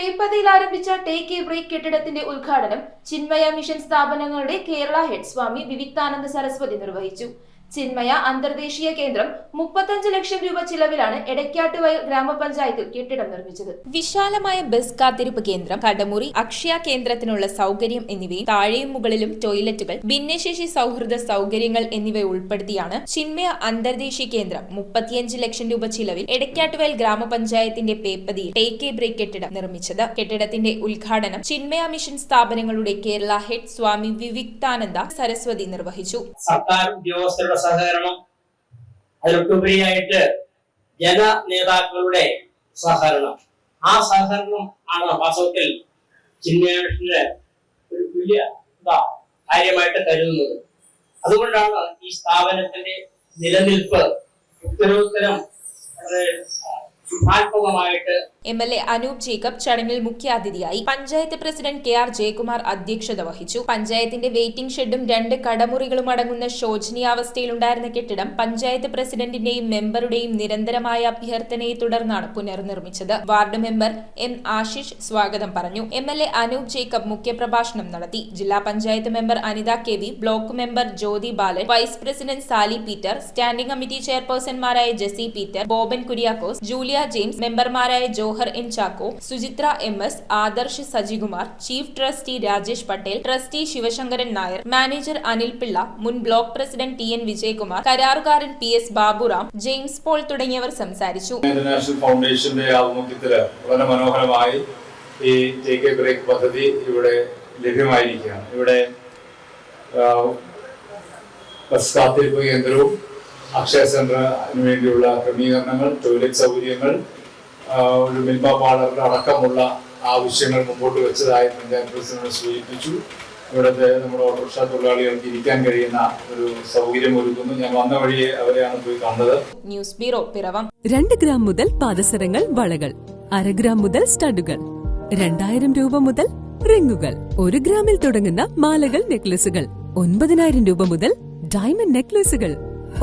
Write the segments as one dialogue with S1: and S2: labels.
S1: പേപ്പതിയിൽ ആരംഭിച്ച take A break കെട്ടിടത്തിന്റെ ഉദ്ഘാടനം ചിന്മയ മിഷൻ സ്ഥാപനങ്ങളുടെ കേരള ഹെഡ് സ്വാമി വിവിക്താനന്ദ സരസ്വതി നിർവഹിച്ചു. ചിന്മയ അന്തർദേശീയ കേന്ദ്രം 35 ലക്ഷം രൂപ ചിലവിലാണ് എടക്കാട്ടുവയൽ ഗ്രാമപഞ്ചായത്തിൽ കെട്ടിടം നിർമ്മിച്ചത്.
S2: വിശാലമായ ബസ് കാത്തിരിപ്പ് കേന്ദ്രം, കടമുറി, അക്ഷയ കേന്ദ്രത്തിനുള്ള സൗകര്യം എന്നിവയും താഴെയും മുകളിലും ടോയ്ലറ്റുകൾ, ഭിന്നശേഷി സൗഹൃദ സൗകര്യങ്ങൾ എന്നിവ ഉൾപ്പെടുത്തിയാണ് ചിന്മയ അന്തർദേശീയ കേന്ദ്രം 35 ലക്ഷം രൂപ ചിലവിൽ എടക്കാട്ടുവയൽ ഗ്രാമപഞ്ചായത്തിന്റെ പേപ്പതിയിൽ ടേക്ക് എ ബ്രേക്ക് കെട്ടിടം നിർമ്മിച്ചത്. കെട്ടിടത്തിന്റെ ഉദ്ഘാടനം ചിന്മയ മിഷൻ സ്ഥാപനങ്ങളുടെ കേരള ഹെഡ് സ്വാമി വിവിക്താനന്ദ സരസ്വതി നിർവഹിച്ചു.
S3: സഹകരണം, അതിലൊക്കെയുപരിയായിട്ട് ജനനേതാക്കളുടെ സഹകരണം, ആ സഹകരണം ആണ് വാസ്തവത്തിൽ ചിന്മയമിഷന്റെ ഒരു വലിയ കാര്യമായിട്ട് കരുതുന്നത്. അതുകൊണ്ടാണ് ഈ സ്ഥാപനത്തിന്റെ നിലനിൽപ്പ് ഉത്തരോത്തരം
S2: MLA അനൂപ് ജേക്കബ് ചടങ്ങിൽ മുഖ്യാതിഥിയായി. പഞ്ചായത്ത് പ്രസിഡന്റ് KR ജയകുമാർ അധ്യക്ഷത വഹിച്ചു. പഞ്ചായത്തിന്റെ വെയിറ്റിംഗ് ഷെഡും 2 കടമുറികളും അടങ്ങുന്ന ശോചനീയാവസ്ഥയിലുണ്ടായിരുന്ന കെട്ടിടം പഞ്ചായത്ത് പ്രസിഡന്റിന്റെയും മെമ്പറുടെയും നിരന്തരമായ അഭ്യർത്ഥനയെ തുടർന്നാണ് പുനർനിർമ്മിച്ചത്. വാർഡ് മെമ്പർ M ആശിഷ് സ്വാഗതം പറഞ്ഞു. MLA അനൂപ് ജേക്കബ് മുഖ്യപ്രഭാഷണം നടത്തി. ജില്ലാ panchayat member Anitha KV, block member Jyothi Balan, vice president Sally Peter, standing committee ചെയർപേഴ്സൺമാരായ Jessy Peter, Boban Kuriakose, Julia James, മെമ്പർമാരായ Johar N Chacko, Suchitra MS, Adarsh Sajikumar, chief trustee Rajesh Patel, trustee Sivasankaran Nair, manager Anil Pillai, മുൻ ബ്ലോക്ക് പ്രസിഡന്റ് TN വിജയകുമാർ, കരാറുകാരൻ PS ബാബുറാം, ജെയിംസ് പോൾ തുടങ്ങിയവർ സംസാരിച്ചു.
S4: ഇന്റർനാഷണൽ ഫൗണ്ടേഷന്റെ ആഭിമുഖ്യത്തിൽ വളരെ മനോഹരമായി ഈ ടേക്ക് എ ബ്രേക്ക് പദ്ധതി ഇവിടെ ലഭ്യമായിരിക്കുകയാണ്. ഇവിടെ ബസ് കാത്തിരിപ്പ് കേന്ദ്രവും അക്ഷയ സെന്ററിന് വേണ്ടിയുള്ള ക്രമീകരണങ്ങൾ, ടോയ്ലറ്റ് സൗകര്യങ്ങൾ, ഒരു മിൽമ പാർലറിന്റെ അടക്കമുള്ള ആവശ്യങ്ങൾ മുമ്പോട്ട് വെച്ചതായി പഞ്ചായത്ത് പ്രസിഡന്റ് സൂചിപ്പിച്ചു. ഇവിടുത്തെ നമ്മുടെ ഓട്ടോറിക്ഷ തൊഴിലാളികൾക്ക് ഇരിക്കാൻ കഴിയുന്ന ഒരു സൗകര്യം ഒരുക്കുന്നു. ഞാൻ വന്ന വഴിയെ അവരെയാണ് പോയി കണ്ടത്.
S2: News bureau, Piravom.
S5: 2 ഗ്രാം മുതൽ പാദസരങ്ങൾ, വളകൾ, 1/2 ഗ്രാം മുതൽ സ്റ്റഡുകൾ, 2000 രൂപ മുതൽ റിങ്ങുകൾ, 1 ഗ്രാമിൽ തുടങ്ങുന്ന മാലകൾ, നെക്ലസുകൾ, 9000 രൂപ മുതൽ ഡയമണ്ട് നെക്ലസുകൾ,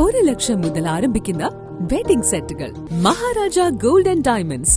S5: 1 ലക്ഷം മുതൽ ആരംഭിക്കുന്ന വെഡിംഗ് സെറ്റുകൾ. Maharaja gold and diamonds,